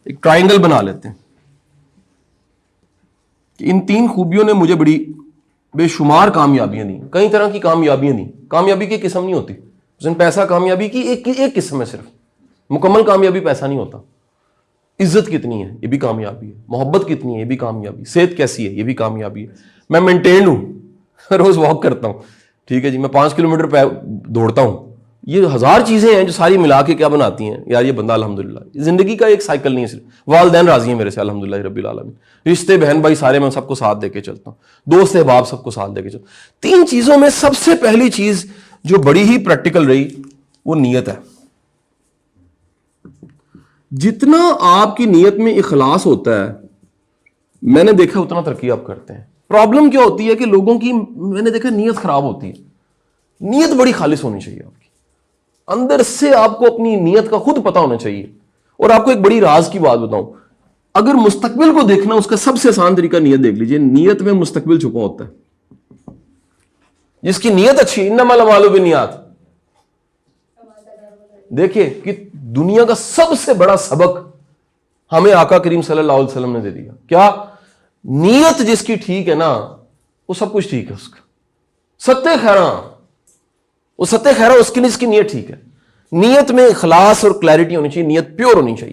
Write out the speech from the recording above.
एक ट्राइंगल बना लेते हैं कि इन 3 खूबियों ने मुझे बड़ी बेशुमार कामयाबियां दी। कई तरह की कामयाबियां दी। कामयाबी की किस्म नहीं होती, उसमें पैसा कामयाबी की एक किस्म है सिर्फ। मुकम्मल कामयाबी पैसा नहीं होता। इज्जत कितनी है ये भी कामयाबी है, मोहब्बत कितनी है ये भी कामयाबी, सेहत कैसी है ये भी कामयाबी है, मैं मेंटेन हूं, रोज वॉक करता हूं, ठीक है जी, मैं 5 किलोमीटर दौड़ता हूं। ये 1000 चीजें हैं जो सारी मिला के क्या बनाती हैं यार, ये बंदा अल्हम्दुलिल्लाह। जिंदगी का एक साइकिल नहीं है सिर्फ। वालिदैन राजी हैं मेरे से अल्हम्दुलिल्लाह रब्बिल आलमीन, रिश्ते बहन भाई सारे मैं सबको साथ देके चलता हूं, दोस्त अहबाब सबको साथ देके चलता हूं। 3 चीजों में सबसे पहली चीज जो बड़ी ही प्रैक्टिकल रही वो नीयत है। जितना आपकी नीयत में इखलास होता है, मैंने देखा उतना तरक्की आप करते हैं। प्रॉब्लम क्या होती है कि लोगों की, मैंने देखा, नीयत खराब होती है। नीयत बड़ी खालिस होनी चाहिए आपकी, अंदर से आपको अपनी नीयत का खुद पता होना चाहिए। और आपको एक बड़ी राज की बात बताऊं, अगर मुस्तकबिल को देखना, उसका सबसे आसान तरीका नीयत देख लीजिए। नीयत में मुस्तकबिल छुपा होता है। जिसकी नीयत अच्छी, इन्नमल अमालु बिन्नियात, देखिए कि दुनिया का सबसे बड़ा सबक हमें आका करीम सल्लल्लाहु अलैहि वसल्लम ने दे दिया। क्या? नीयत जिसकी ठीक है ना, वो सब कुछ ठीक है उसका। सत्ते खैरा, वो सत्ते खैरा उसके लिए जिसकी नीयत ठीक है। नीयत में इखलास और क्लैरिटी होनी चाहिए, नीयत प्योर होनी चाहिए।